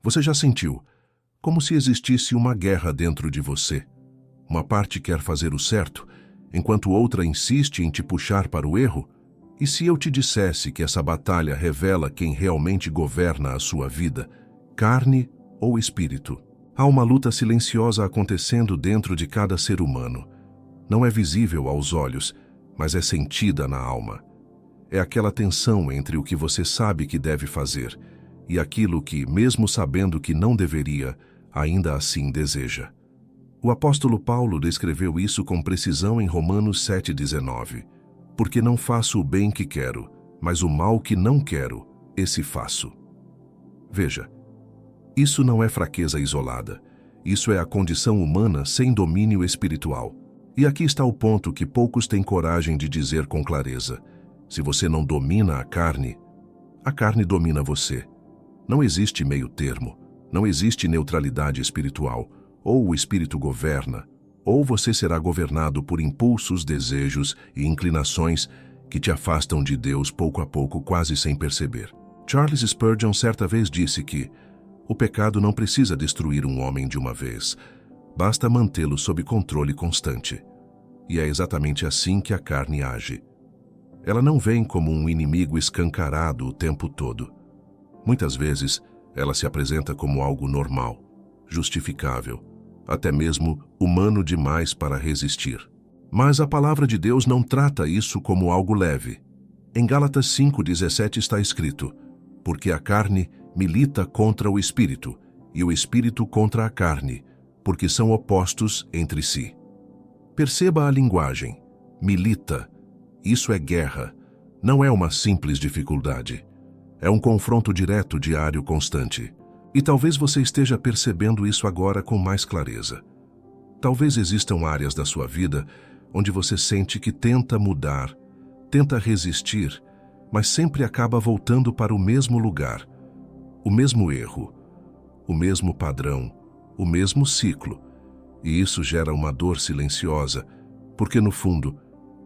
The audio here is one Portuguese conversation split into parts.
Você já sentiu como se existisse uma guerra dentro de você? Uma parte quer fazer o certo, enquanto outra insiste em te puxar para o erro? E se eu te dissesse que essa batalha revela quem realmente governa a sua vida, carne ou espírito? Há uma luta silenciosa acontecendo dentro de cada ser humano. Não é visível aos olhos, mas é sentida na alma. É aquela tensão entre o que você sabe que deve fazer e aquilo que, mesmo sabendo que não deveria, ainda assim deseja. O apóstolo Paulo descreveu isso com precisão em Romanos 7,19. Porque não faço o bem que quero, mas o mal que não quero, esse faço. Veja, isso não é fraqueza isolada. Isso é a condição humana sem domínio espiritual. E aqui está o ponto que poucos têm coragem de dizer com clareza. Se você não domina a carne domina você. Não existe meio termo. Não existe neutralidade espiritual. Ou o espírito governa, ou você será governado por impulsos, desejos e inclinações que te afastam de Deus pouco a pouco, quase sem perceber. Charles Spurgeon certa vez disse que o pecado não precisa destruir um homem de uma vez, basta mantê-lo sob controle constante. E é exatamente assim que a carne age. Ela não vem como um inimigo escancarado o tempo todo. Muitas vezes, ela se apresenta como algo normal, justificável, até mesmo humano demais para resistir. Mas a palavra de Deus não trata isso como algo leve. Em Gálatas 5,17 está escrito: porque a carne milita contra o espírito, e o espírito contra a carne, porque são opostos entre si. Perceba a linguagem. Milita. Isso é guerra. Não é uma simples dificuldade. É um confronto direto, diário, constante. E talvez você esteja percebendo isso agora com mais clareza. Talvez existam áreas da sua vida onde você sente que tenta mudar, tenta resistir, mas sempre acaba voltando para o mesmo lugar, o mesmo erro, o mesmo padrão, o mesmo ciclo. E isso gera uma dor silenciosa, porque no fundo,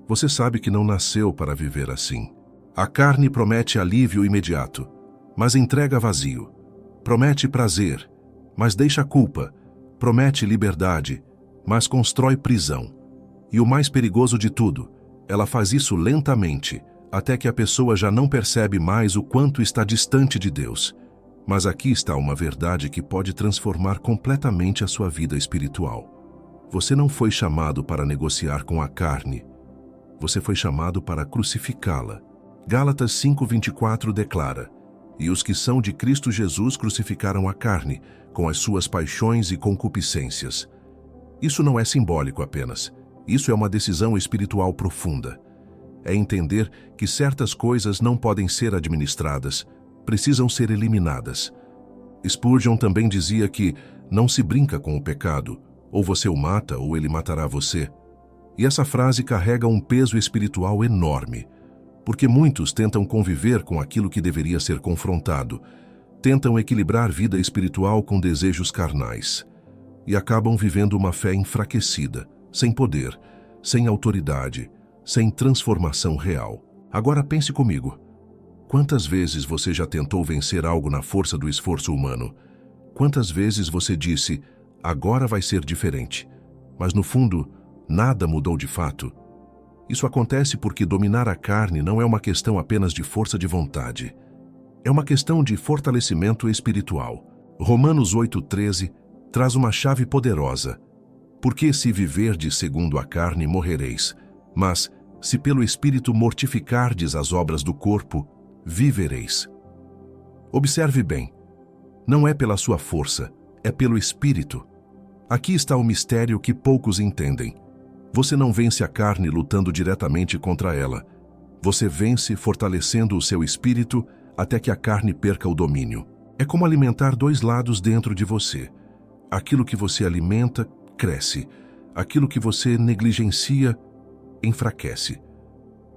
você sabe que não nasceu para viver assim. A carne promete alívio imediato, mas entrega vazio. Promete prazer, mas deixa culpa. Promete liberdade, mas constrói prisão. E o mais perigoso de tudo, ela faz isso lentamente, até que a pessoa já não percebe mais o quanto está distante de Deus. Mas aqui está uma verdade que pode transformar completamente a sua vida espiritual. Você não foi chamado para negociar com a carne. Você foi chamado para crucificá-la. Gálatas 5,24 declara: e os que são de Cristo Jesus crucificaram a carne, com as suas paixões e concupiscências. Isso não é simbólico apenas. Isso é uma decisão espiritual profunda. É entender que certas coisas não podem ser administradas, precisam ser eliminadas. Spurgeon também dizia que não se brinca com o pecado, ou você o mata ou ele matará você. E essa frase carrega um peso espiritual enorme, porque muitos tentam conviver com aquilo que deveria ser confrontado, tentam equilibrar vida espiritual com desejos carnais, e acabam vivendo uma fé enfraquecida, sem poder, sem autoridade, sem transformação real. Agora pense comigo. Quantas vezes você já tentou vencer algo na força do esforço humano? Quantas vezes você disse, agora vai ser diferente, mas no fundo, nada mudou de fato? Isso acontece porque dominar a carne não é uma questão apenas de força de vontade. É uma questão de fortalecimento espiritual. Romanos 8,13 traz uma chave poderosa. Porque se viverdes segundo a carne, morrereis. Mas, se pelo Espírito mortificardes as obras do corpo, vivereis. Observe bem. Não é pela sua força, é pelo Espírito. Aqui está o mistério que poucos entendem. Você não vence a carne lutando diretamente contra ela. Você vence fortalecendo o seu espírito até que a carne perca o domínio. É como alimentar dois lados dentro de você. Aquilo que você alimenta, cresce. Aquilo que você negligencia, enfraquece.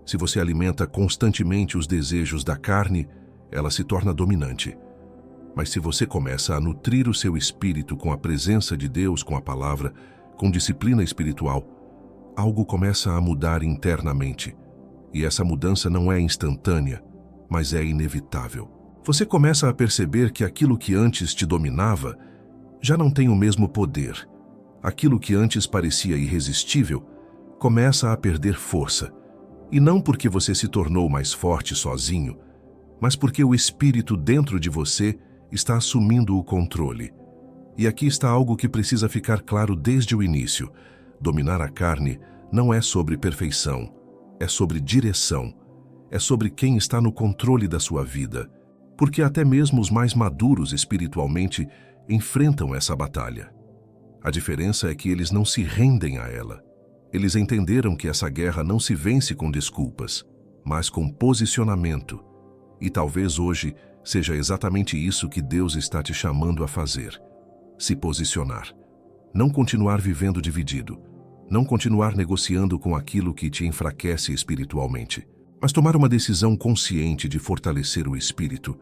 Se você alimenta constantemente os desejos da carne, ela se torna dominante. Mas se você começa a nutrir o seu espírito com a presença de Deus, com a palavra, com disciplina espiritual, algo começa a mudar internamente. E essa mudança não é instantânea, mas é inevitável. Você começa a perceber que aquilo que antes te dominava já não tem o mesmo poder. Aquilo que antes parecia irresistível começa a perder força. E não porque você se tornou mais forte sozinho, mas porque o espírito dentro de você está assumindo o controle. E aqui está algo que precisa ficar claro desde o início. Dominar a carne não é sobre perfeição, é sobre direção, é sobre quem está no controle da sua vida. Porque até mesmo os mais maduros espiritualmente enfrentam essa batalha. A diferença é que eles não se rendem a ela. Eles entenderam que essa guerra não se vence com desculpas, mas com posicionamento. E talvez hoje seja exatamente isso que Deus está te chamando a fazer. Se posicionar. Não continuar vivendo dividido. Não continuar negociando com aquilo que te enfraquece espiritualmente. Mas tomar uma decisão consciente de fortalecer o espírito,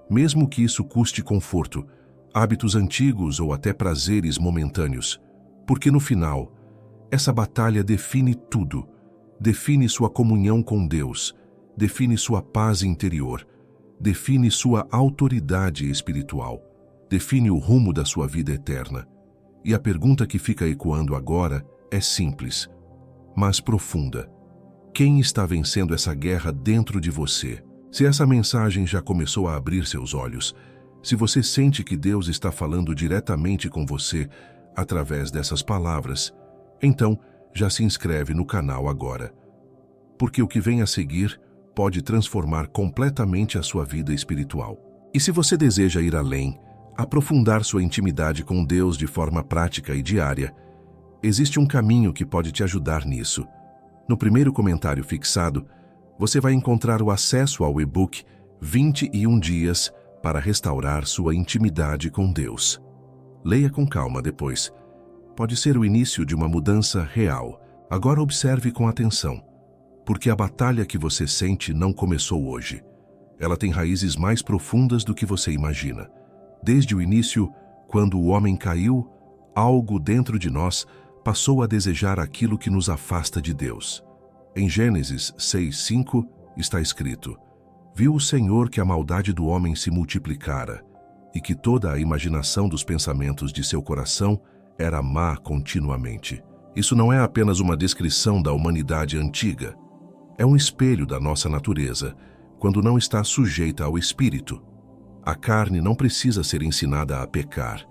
mesmo que isso custe conforto, hábitos antigos ou até prazeres momentâneos. Porque no final, essa batalha define tudo. Define sua comunhão com Deus, define sua paz interior, define sua autoridade espiritual, define o rumo da sua vida eterna. E a pergunta que fica ecoando agora é simples, mas profunda. Quem está vencendo essa guerra dentro de você? Se essa mensagem já começou a abrir seus olhos, se você sente que Deus está falando diretamente com você através dessas palavras, então já se inscreve no canal agora. Porque o que vem a seguir pode transformar completamente a sua vida espiritual. E se você deseja ir além, aprofundar sua intimidade com Deus de forma prática e diária, existe um caminho que pode te ajudar nisso. No primeiro comentário fixado, você vai encontrar o acesso ao e-book 21 Dias para Restaurar Sua Intimidade com Deus. Leia com calma depois. Pode ser o início de uma mudança real. Agora observe com atenção, porque a batalha que você sente não começou hoje. Ela tem raízes mais profundas do que você imagina. Desde o início, quando o homem caiu, algo dentro de nós passou a desejar aquilo que nos afasta de Deus. Em Gênesis 6:5 está escrito: Viu o Senhor que a maldade do homem se multiplicara e que toda a imaginação dos pensamentos de seu coração era má continuamente. Isso não é apenas uma descrição da humanidade antiga. É um espelho da nossa natureza, quando não está sujeita ao espírito. A carne não precisa ser ensinada a pecar.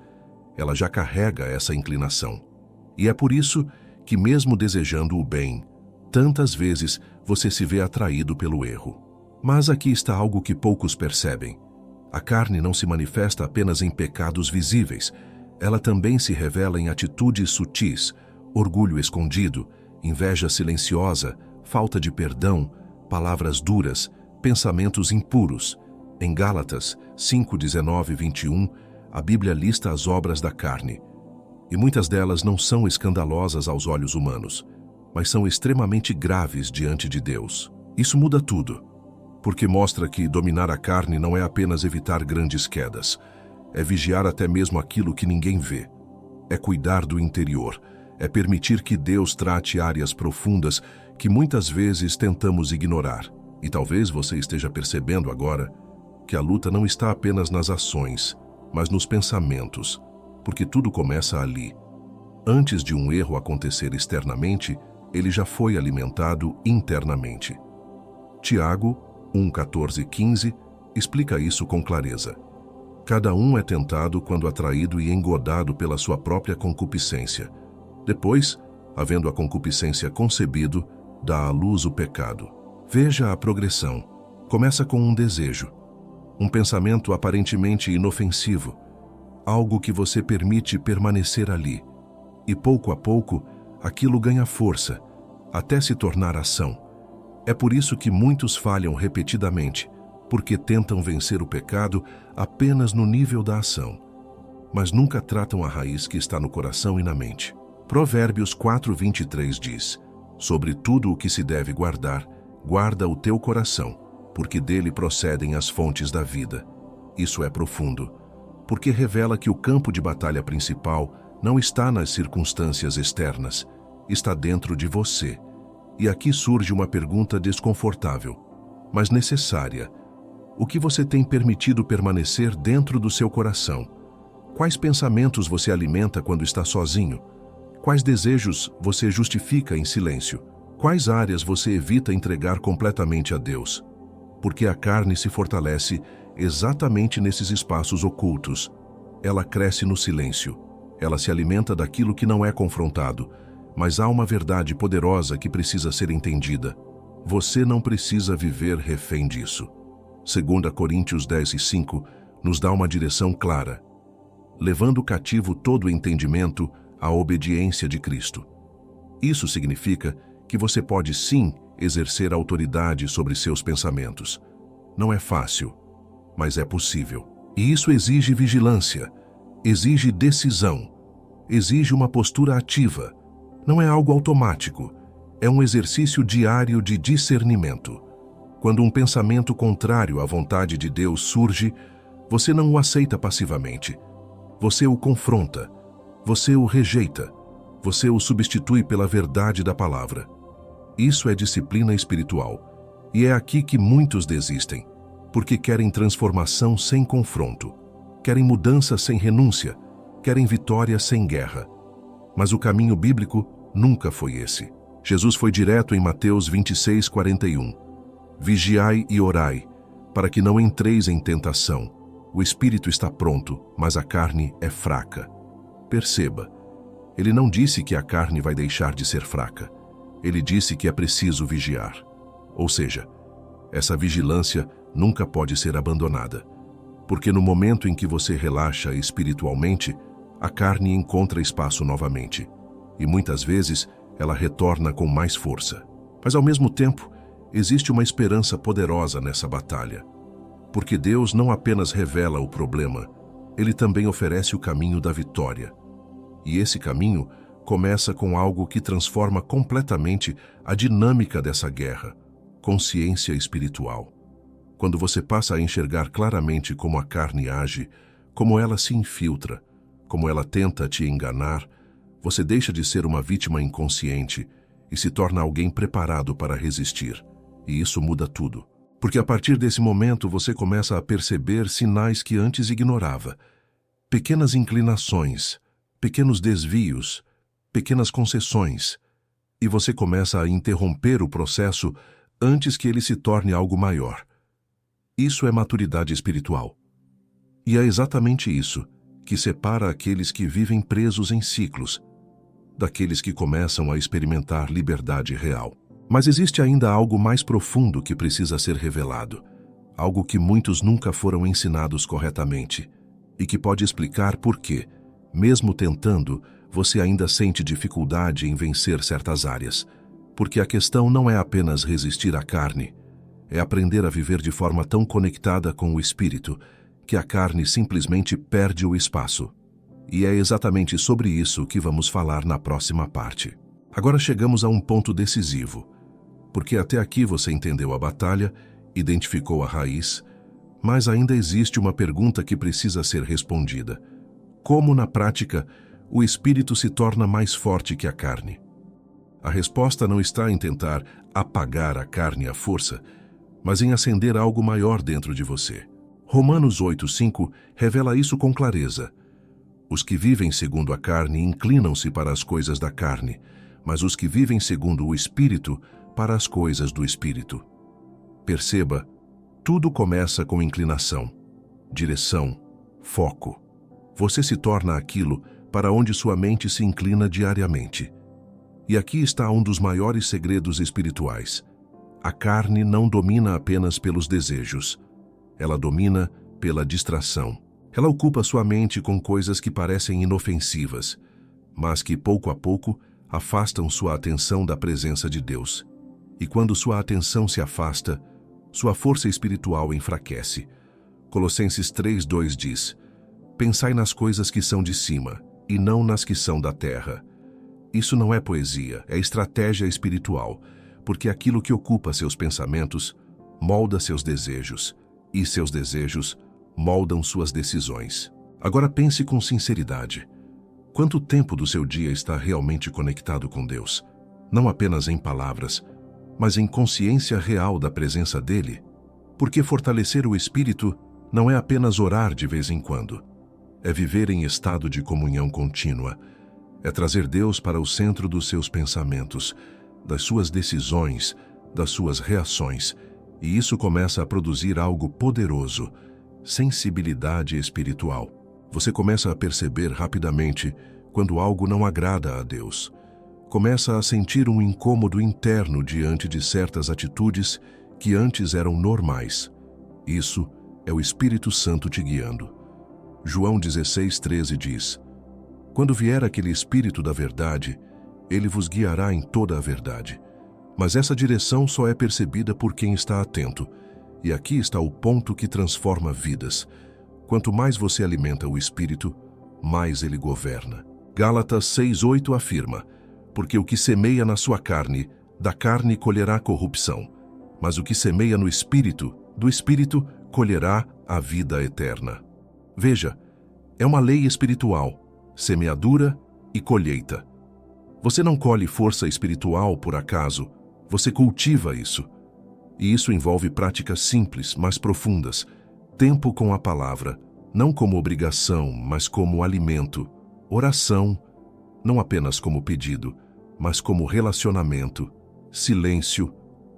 Ela já carrega essa inclinação. E é por isso que, mesmo desejando o bem, tantas vezes você se vê atraído pelo erro. Mas aqui está algo que poucos percebem. A carne não se manifesta apenas em pecados visíveis. Ela também se revela em atitudes sutis, orgulho escondido, inveja silenciosa, falta de perdão, palavras duras, pensamentos impuros. Em Gálatas 5:19-21, a Bíblia lista as obras da carne. E muitas delas não são escandalosas aos olhos humanos, mas são extremamente graves diante de Deus. Isso muda tudo, porque mostra que dominar a carne não é apenas evitar grandes quedas, é vigiar até mesmo aquilo que ninguém vê, é cuidar do interior, é permitir que Deus trate áreas profundas que muitas vezes tentamos ignorar. E talvez você esteja percebendo agora que a luta não está apenas nas ações, mas nos pensamentos, porque tudo começa ali. Antes de um erro acontecer externamente, ele já foi alimentado internamente. Tiago 1:14-15 explica isso com clareza. Cada um é tentado quando atraído e engodado pela sua própria concupiscência. Depois, havendo a concupiscência concebido, dá à luz o pecado. Veja a progressão. Começa com um desejo, um pensamento aparentemente inofensivo, algo que você permite permanecer ali. E pouco a pouco, aquilo ganha força, até se tornar ação. É por isso que muitos falham repetidamente, porque tentam vencer o pecado apenas no nível da ação, mas nunca tratam a raiz que está no coração e na mente. Provérbios 4:23 diz: Sobre tudo o que se deve guardar, guarda o teu coração, porque dele procedem as fontes da vida. Isso é profundo, porque revela que o campo de batalha principal não está nas circunstâncias externas, está dentro de você. E aqui surge uma pergunta desconfortável, mas necessária. O que você tem permitido permanecer dentro do seu coração? Quais pensamentos você alimenta quando está sozinho? Quais desejos você justifica em silêncio? Quais áreas você evita entregar completamente a Deus? Porque a carne se fortalece exatamente nesses espaços ocultos. Ela cresce no silêncio. Ela se alimenta daquilo que não é confrontado. Mas há uma verdade poderosa que precisa ser entendida. Você não precisa viver refém disso. 2 Coríntios 10:5 nos dá uma direção clara. Levando cativo todo o entendimento à obediência de Cristo. Isso significa que você pode sim exercer autoridade sobre seus pensamentos. Não é fácil, mas é possível. E isso exige vigilância, exige decisão, exige uma postura ativa. Não é algo automático, é um exercício diário de discernimento. Quando um pensamento contrário à vontade de Deus surge, você não o aceita passivamente. Você o confronta, você o rejeita, você o substitui pela verdade da palavra. Isso é disciplina espiritual. E é aqui que muitos desistem, porque querem transformação sem confronto, querem mudança sem renúncia, querem vitória sem guerra. Mas o caminho bíblico nunca foi esse. Jesus foi direto em Mateus 26:41. Vigiai e orai, para que não entreis em tentação. O espírito está pronto, mas a carne é fraca. Perceba, ele não disse que a carne vai deixar de ser fraca. Ele disse que é preciso vigiar. Ou seja, essa vigilância nunca pode ser abandonada. Porque no momento em que você relaxa espiritualmente, a carne encontra espaço novamente. E muitas vezes ela retorna com mais força. Mas ao mesmo tempo, existe uma esperança poderosa nessa batalha. Porque Deus não apenas revela o problema, Ele também oferece o caminho da vitória. E esse caminho começa com algo que transforma completamente a dinâmica dessa guerra: consciência espiritual. Quando você passa a enxergar claramente como a carne age, como ela se infiltra, como ela tenta te enganar, você deixa de ser uma vítima inconsciente e se torna alguém preparado para resistir. E isso muda tudo. Porque a partir desse momento você começa a perceber sinais que antes ignorava. Pequenas inclinações, pequenos desvios, pequenas concessões. E você começa a interromper o processo antes que ele se torne algo maior. Isso é maturidade espiritual. E é exatamente isso que separa aqueles que vivem presos em ciclos, daqueles que começam a experimentar liberdade real. Mas existe ainda algo mais profundo que precisa ser revelado, algo que muitos nunca foram ensinados corretamente, e que pode explicar por que, mesmo tentando, você ainda sente dificuldade em vencer certas áreas. Porque a questão não é apenas resistir à carne, é aprender a viver de forma tão conectada com o espírito que a carne simplesmente perde o espaço. E é exatamente sobre isso que vamos falar na próxima parte. Agora chegamos a um ponto decisivo. Porque até aqui você entendeu a batalha, identificou a raiz, mas ainda existe uma pergunta que precisa ser respondida. Como, na prática, o espírito se torna mais forte que a carne? A resposta não está em tentar apagar a carne à força, mas em acender algo maior dentro de você. Romanos 8:5 revela isso com clareza. Os que vivem segundo a carne inclinam-se para as coisas da carne, mas os que vivem segundo o Espírito, para as coisas do Espírito. Perceba, tudo começa com inclinação, direção, foco. Você se torna aquilo para onde sua mente se inclina diariamente. E aqui está um dos maiores segredos espirituais. A carne não domina apenas pelos desejos. Ela domina pela distração. Ela ocupa sua mente com coisas que parecem inofensivas, mas que, pouco a pouco, afastam sua atenção da presença de Deus. E quando sua atenção se afasta, sua força espiritual enfraquece. Colossenses 3:2 diz: Pensai nas coisas que são de cima, e não nas que são da terra. Isso não é poesia, é estratégia espiritual, porque aquilo que ocupa seus pensamentos molda seus desejos, e seus desejos moldam suas decisões. Agora pense com sinceridade. Quanto tempo do seu dia está realmente conectado com Deus? Não apenas em palavras, mas em consciência real da presença dele? Porque fortalecer o espírito não é apenas orar de vez em quando. É viver em estado de comunhão contínua. É trazer Deus para o centro dos seus pensamentos, das suas decisões, das suas reações. E isso começa a produzir algo poderoso, sensibilidade espiritual. Você começa a perceber rapidamente quando algo não agrada a Deus. Começa a sentir um incômodo interno diante de certas atitudes que antes eram normais. Isso é o Espírito Santo te guiando. João 16:13 diz: Quando vier aquele Espírito da verdade, ele vos guiará em toda a verdade. Mas essa direção só é percebida por quem está atento. E aqui está o ponto que transforma vidas. Quanto mais você alimenta o Espírito, mais ele governa. Gálatas 6:8 afirma: Porque o que semeia na sua carne, da carne colherá corrupção. Mas o que semeia no Espírito, do Espírito colherá a vida eterna. Veja, é uma lei espiritual, semeadura e colheita. Você não colhe força espiritual por acaso, você cultiva isso. E isso envolve práticas simples, mas profundas. Tempo com a palavra, não como obrigação, mas como alimento. Oração, não apenas como pedido, mas como relacionamento. Silêncio,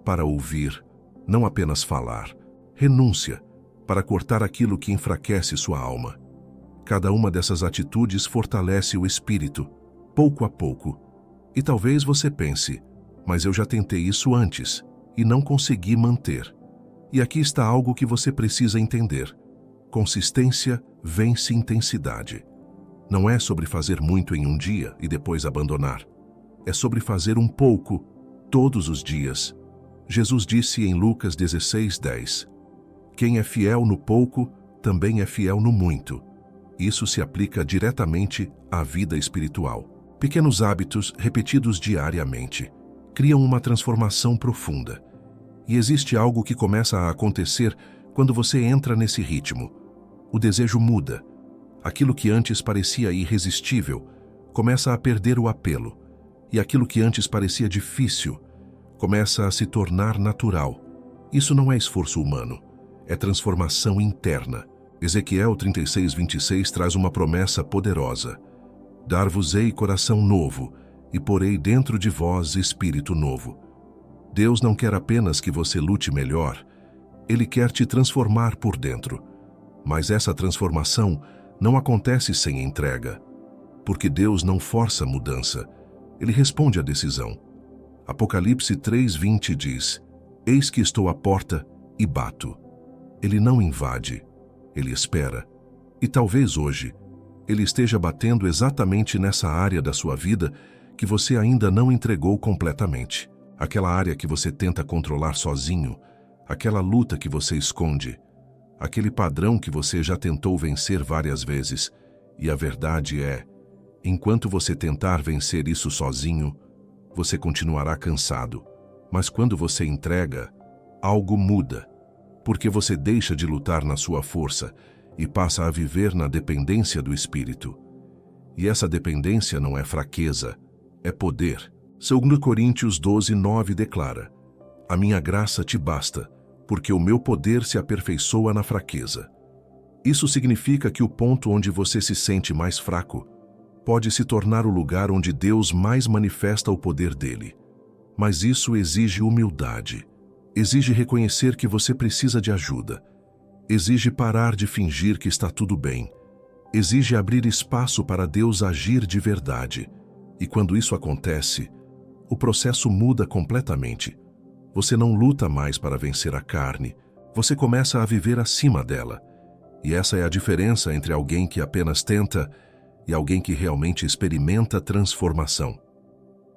para ouvir, não apenas falar. Renúncia, para cortar aquilo que enfraquece sua alma. Cada uma dessas atitudes fortalece o espírito, pouco a pouco. E talvez você pense, mas eu já tentei isso antes e não consegui manter. E aqui está algo que você precisa entender. Consistência vence intensidade. Não é sobre fazer muito em um dia e depois abandonar. É sobre fazer um pouco, todos os dias. Jesus disse em Lucas 16:10, Quem é fiel no pouco, também é fiel no muito. Isso se aplica diretamente à vida espiritual. Pequenos hábitos repetidos diariamente criam uma transformação profunda. E existe algo que começa a acontecer quando você entra nesse ritmo. O desejo muda. Aquilo que antes parecia irresistível começa a perder o apelo. E aquilo que antes parecia difícil começa a se tornar natural. Isso não é esforço humano, é transformação interna. Ezequiel 36:26 traz uma promessa poderosa. Dar-vos-ei coração novo, e porei dentro de vós espírito novo. Deus não quer apenas que você lute melhor, Ele quer te transformar por dentro. Mas essa transformação não acontece sem entrega, porque Deus não força a mudança, Ele responde à decisão. Apocalipse 3:20 diz, Eis que estou à porta e bato. Ele não invade, Ele espera. E talvez hoje, Ele esteja batendo exatamente nessa área da sua vida que você ainda não entregou completamente. Aquela área que você tenta controlar sozinho, aquela luta que você esconde, aquele padrão que você já tentou vencer várias vezes. E a verdade é, enquanto você tentar vencer isso sozinho, você continuará cansado. Mas quando você entrega, algo muda, porque você deixa de lutar na sua força e passa a viver na dependência do Espírito. E essa dependência não é fraqueza, é poder. 2 Coríntios 12:9 declara, A minha graça te basta, porque o meu poder se aperfeiçoa na fraqueza. Isso significa que o ponto onde você se sente mais fraco pode se tornar o lugar onde Deus mais manifesta o poder dele. Mas isso exige humildade. Exige reconhecer que você precisa de ajuda. Exige parar de fingir que está tudo bem. Exige abrir espaço para Deus agir de verdade. E quando isso acontece, o processo muda completamente. Você não luta mais para vencer a carne, você começa a viver acima dela. E essa é a diferença entre alguém que apenas tenta e alguém que realmente experimenta transformação.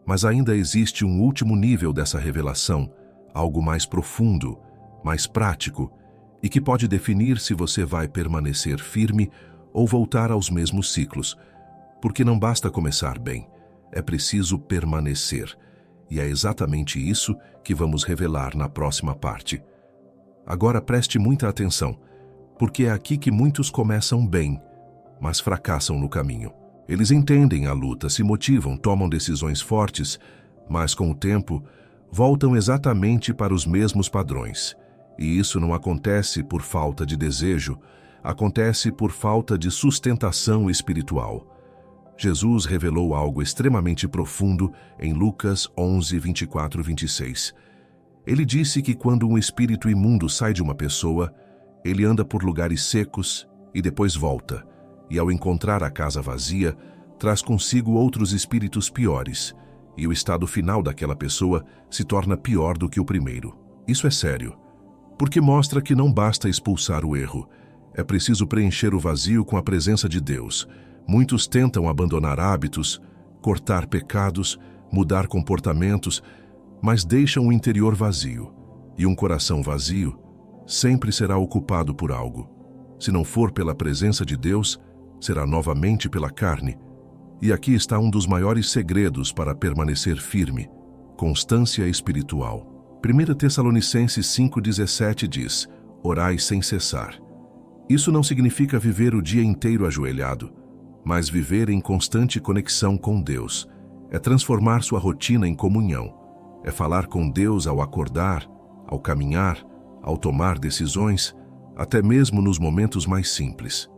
Mas ainda existe um último nível dessa revelação, algo mais profundo, mais prático, e que pode definir se você vai permanecer firme ou voltar aos mesmos ciclos. Porque não basta começar bem, é preciso permanecer. E é exatamente isso que vamos revelar na próxima parte. Agora preste muita atenção, porque é aqui que muitos começam bem, mas fracassam no caminho. Eles entendem a luta, se motivam, tomam decisões fortes, mas com o tempo voltam exatamente para os mesmos padrões. E isso não acontece por falta de desejo, acontece por falta de sustentação espiritual. Jesus revelou algo extremamente profundo em Lucas 11, 24 e 26. Ele disse que quando um espírito imundo sai de uma pessoa, ele anda por lugares secos e depois volta, e ao encontrar a casa vazia, traz consigo outros espíritos piores, e o estado final daquela pessoa se torna pior do que o primeiro. Isso é sério, porque mostra que não basta expulsar o erro, é preciso preencher o vazio com a presença de Deus. Muitos tentam abandonar hábitos, cortar pecados, mudar comportamentos, mas deixam o interior vazio, e um coração vazio sempre será ocupado por algo. Se não for pela presença de Deus, será novamente pela carne. E aqui está um dos maiores segredos para permanecer firme: constância espiritual. 1 Tessalonicenses 5,17 diz: orai sem cessar. Isso não significa viver o dia inteiro ajoelhado, mas viver em constante conexão com Deus. É transformar sua rotina em comunhão. É falar com Deus ao acordar, ao caminhar, ao tomar decisões, até mesmo nos momentos mais simples.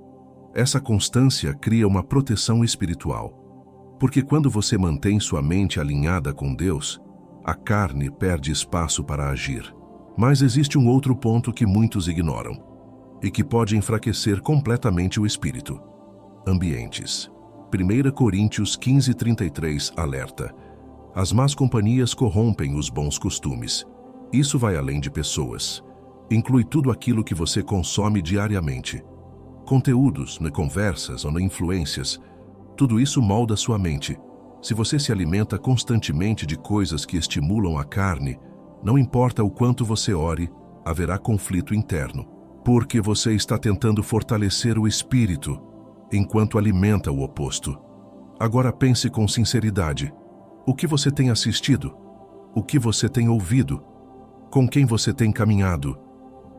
Essa constância cria uma proteção espiritual, porque quando você mantém sua mente alinhada com Deus, a carne perde espaço para agir. Mas existe um outro ponto que muitos ignoram, e que pode enfraquecer completamente o espírito: ambientes. 1 Coríntios 15:33 alerta: as más companhias corrompem os bons costumes. Isso vai além de pessoas. Inclui tudo aquilo que você consome diariamente. Conteúdos, conversas ou influências. Tudo isso molda sua mente. Se você se alimenta constantemente de coisas que estimulam a carne, não importa o quanto você ore, haverá conflito interno, porque você está tentando fortalecer o espírito, enquanto alimenta o oposto. Agora pense com sinceridade: o que você tem assistido? O que você tem ouvido? Com quem você tem caminhado?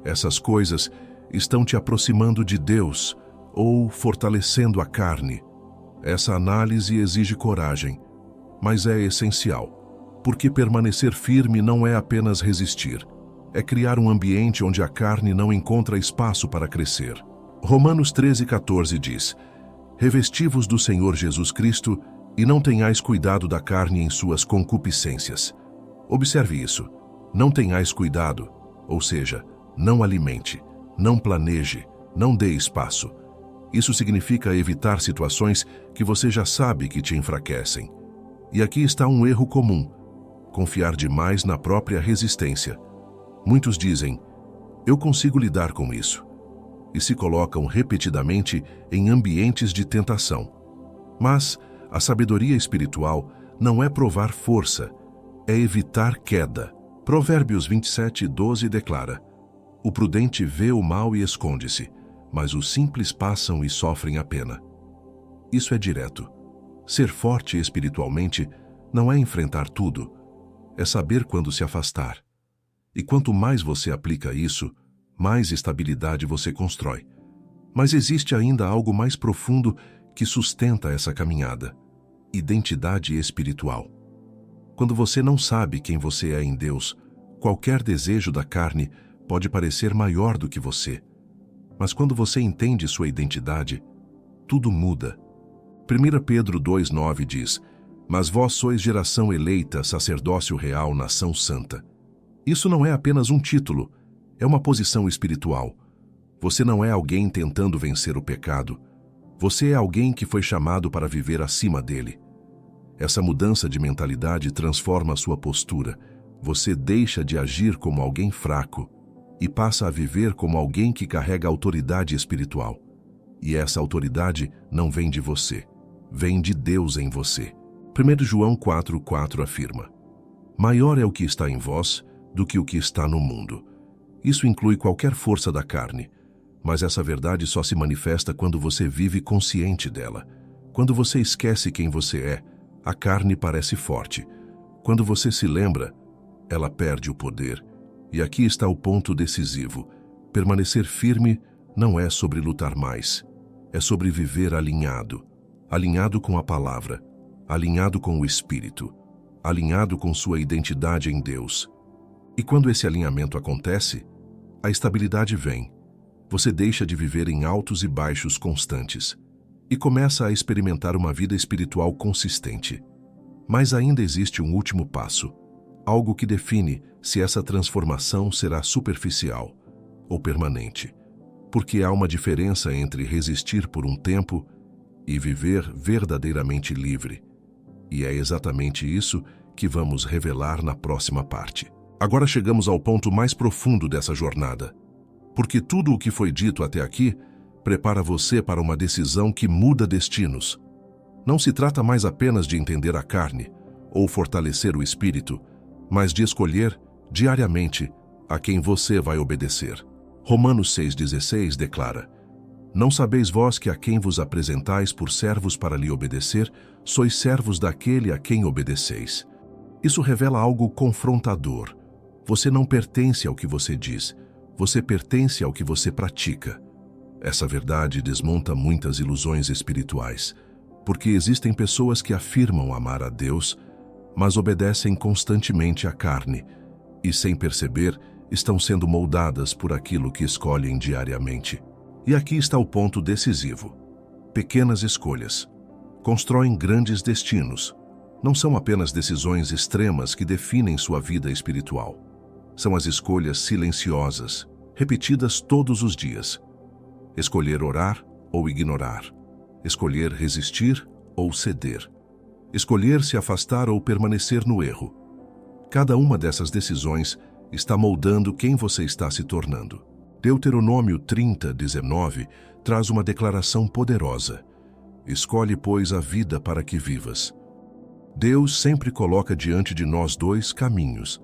Essas coisas estão te aproximando de Deus ou fortalecendo a carne? Essa análise exige coragem, mas é essencial, porque permanecer firme não é apenas resistir, é criar um ambiente onde a carne não encontra espaço para crescer. Romanos 13:14 diz: revesti-vos do Senhor Jesus Cristo e não tenhais cuidado da carne em suas concupiscências. Observe isso: não tenhais cuidado, ou seja, não alimente, não planeje, não dê espaço. Isso significa evitar situações que você já sabe que te enfraquecem. E aqui está um erro comum: confiar demais na própria resistência. Muitos dizem: eu consigo lidar com isso, e se colocam repetidamente em ambientes de tentação. Mas a sabedoria espiritual não é provar força, é evitar queda. Provérbios 27:12 declara: o prudente vê o mal e esconde-se, mas os simples passam e sofrem a pena. Isso é direto. Ser forte espiritualmente não é enfrentar tudo, é saber quando se afastar. E quanto mais você aplica isso, mais estabilidade você constrói. Mas existe ainda algo mais profundo que sustenta essa caminhada: identidade espiritual. Quando você não sabe quem você é em Deus, qualquer desejo da carne pode parecer maior do que você. Mas quando você entende sua identidade, tudo muda. 1 Pedro 2:9 diz: mas vós sois geração eleita, sacerdócio real, nação santa. Isso não é apenas um título, é uma posição espiritual. Você não é alguém tentando vencer o pecado. Você é alguém que foi chamado para viver acima dele. Essa mudança de mentalidade transforma a sua postura. Você deixa de agir como alguém fraco e passa a viver como alguém que carrega autoridade espiritual. E essa autoridade não vem de você, vem de Deus em você. 1 João 4:4 afirma: maior é o que está em vós do que o que está no mundo. Isso inclui qualquer força da carne, mas essa verdade só se manifesta quando você vive consciente dela. Quando você esquece quem você é, a carne parece forte. Quando você se lembra, ela perde o poder. E aqui está o ponto decisivo: permanecer firme não é sobre lutar mais, é sobre viver alinhado. Alinhado com a palavra, alinhado com o Espírito, alinhado com sua identidade em Deus. E quando esse alinhamento acontece, a estabilidade vem. Você deixa de viver em altos e baixos constantes e começa a experimentar uma vida espiritual consistente. Mas ainda existe um último passo, algo que define se essa transformação será superficial ou permanente, porque há uma diferença entre resistir por um tempo e viver verdadeiramente livre. E é exatamente isso que vamos revelar na próxima parte. Agora chegamos ao ponto mais profundo dessa jornada, porque tudo o que foi dito até aqui prepara você para uma decisão que muda destinos. Não se trata mais apenas de entender a carne ou fortalecer o espírito, mas de escolher diariamente a quem você vai obedecer. Romanos 6,16 declara: Não sabeis vós que a quem vos apresentais por servos para lhe obedecer, sois servos daquele a quem obedeceis. Isso revela algo confrontador. Você não pertence ao que você diz, você pertence ao que você pratica. Essa verdade desmonta muitas ilusões espirituais, porque existem pessoas que afirmam amar a Deus, mas obedecem constantemente à carne, e sem perceber, estão sendo moldadas por aquilo que escolhem diariamente. E aqui está o ponto decisivo. Pequenas escolhas constroem grandes destinos. Não são apenas decisões extremas que definem sua vida espiritual. São as escolhas silenciosas, repetidas todos os dias. Escolher orar ou ignorar. Escolher resistir ou ceder. Escolher se afastar ou permanecer no erro. Cada uma dessas decisões está moldando quem você está se tornando. Deuteronômio 30:19 traz uma declaração poderosa. Escolhe, pois, a vida para que vivas. Deus sempre coloca diante de nós dois caminhos,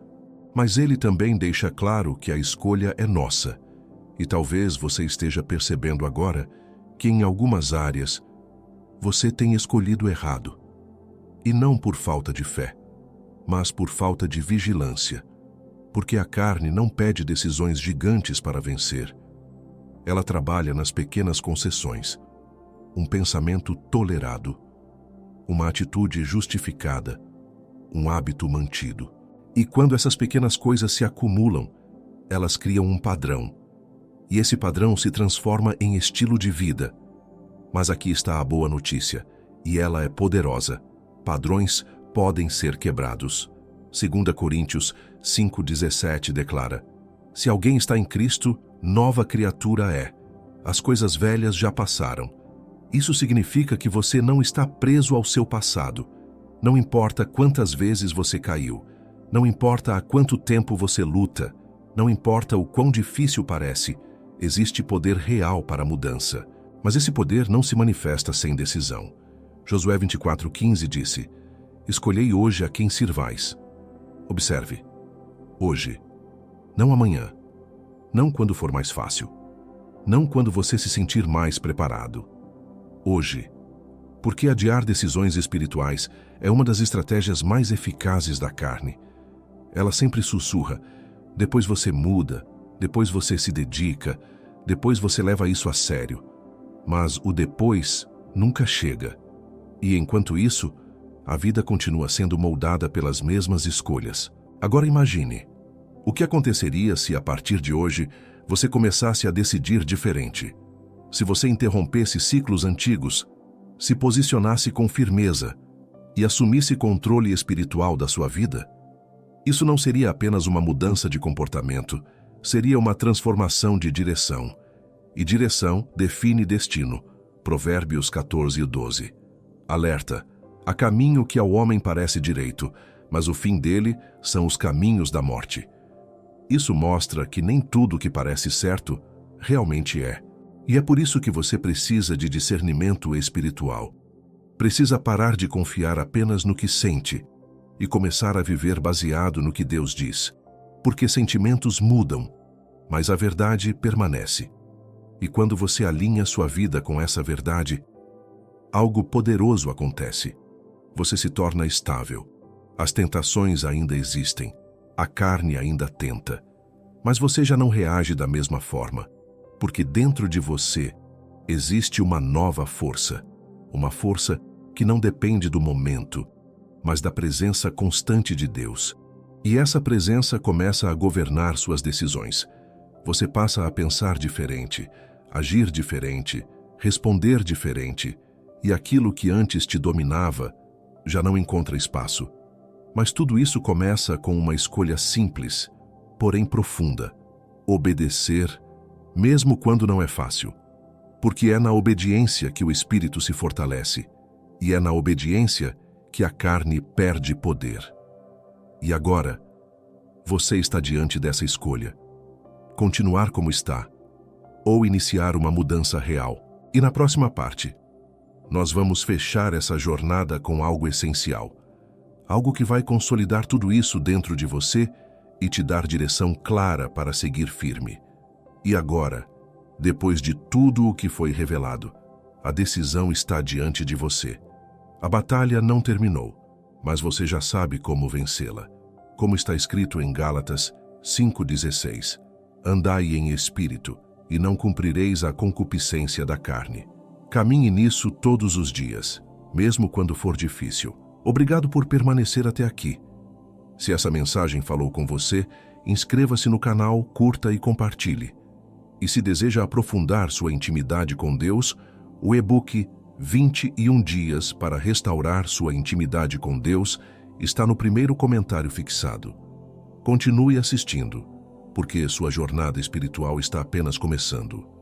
mas Ele também deixa claro que a escolha é nossa. E talvez você esteja percebendo agora que em algumas áreas você tem escolhido errado. E não por falta de fé, mas por falta de vigilância. Porque a carne não pede decisões gigantes para vencer. Ela trabalha nas pequenas concessões. Um pensamento tolerado, uma atitude justificada, um hábito mantido. E quando essas pequenas coisas se acumulam, elas criam um padrão. E esse padrão se transforma em estilo de vida. Mas aqui está a boa notícia, e ela é poderosa. Padrões podem ser quebrados. 2 Coríntios 5,17 declara: Se alguém está em Cristo, nova criatura é. As coisas velhas já passaram. Isso significa que você não está preso ao seu passado. Não importa quantas vezes você caiu. Não importa há quanto tempo você luta. Não importa o quão difícil parece. Existe poder real para a mudança. Mas esse poder não se manifesta sem decisão. Josué 24,15 disse: Escolhei hoje a quem sirvais. Observe. Hoje. Não amanhã. Não quando for mais fácil. Não quando você se sentir mais preparado. Hoje. Porque adiar decisões espirituais é uma das estratégias mais eficazes da carne. Ela sempre sussurra: depois você muda, depois você se dedica, depois você leva isso a sério. Mas o depois nunca chega. E enquanto isso, a vida continua sendo moldada pelas mesmas escolhas. Agora imagine, o que aconteceria se a partir de hoje você começasse a decidir diferente? Se você interrompesse ciclos antigos, se posicionasse com firmeza e assumisse controle espiritual da sua vida? Isso não seria apenas uma mudança de comportamento, seria uma transformação de direção. E direção define destino. Provérbios 14:12. Alerta: há caminho que ao homem parece direito, mas o fim dele são os caminhos da morte. Isso mostra que nem tudo que parece certo realmente é. E é por isso que você precisa de discernimento espiritual. Precisa parar de confiar apenas no que sente e começar a viver baseado no que Deus diz. Porque sentimentos mudam, mas a verdade permanece. E quando você alinha sua vida com essa verdade, algo poderoso acontece. Você se torna estável. As tentações ainda existem. A carne ainda tenta. Mas você já não reage da mesma forma. Porque dentro de você existe uma nova força. Uma força que não depende do momento, mas da presença constante de Deus. E essa presença começa a governar suas decisões. Você passa a pensar diferente, agir diferente, responder diferente, e aquilo que antes te dominava já não encontra espaço. Mas tudo isso começa com uma escolha simples, porém profunda: obedecer, mesmo quando não é fácil. Porque é na obediência que o espírito se fortalece, e é na obediência que a carne perde poder. E agora, você está diante dessa escolha: continuar como está, ou iniciar uma mudança real. E na próxima parte, nós vamos fechar essa jornada com algo essencial, algo que vai consolidar tudo isso dentro de você e te dar direção clara para seguir firme. E agora, depois de tudo o que foi revelado, a decisão está diante de você. A batalha não terminou, mas você já sabe como vencê-la. Como está escrito em Gálatas 5,16: andai em espírito, e não cumprireis a concupiscência da carne. Caminhe nisso todos os dias, mesmo quando for difícil. Obrigado por permanecer até aqui. Se essa mensagem falou com você, inscreva-se no canal, curta e compartilhe. E se deseja aprofundar sua intimidade com Deus, o e-book 21 Dias para Restaurar Sua Intimidade com Deus está no primeiro comentário fixado. Continue assistindo, porque sua jornada espiritual está apenas começando.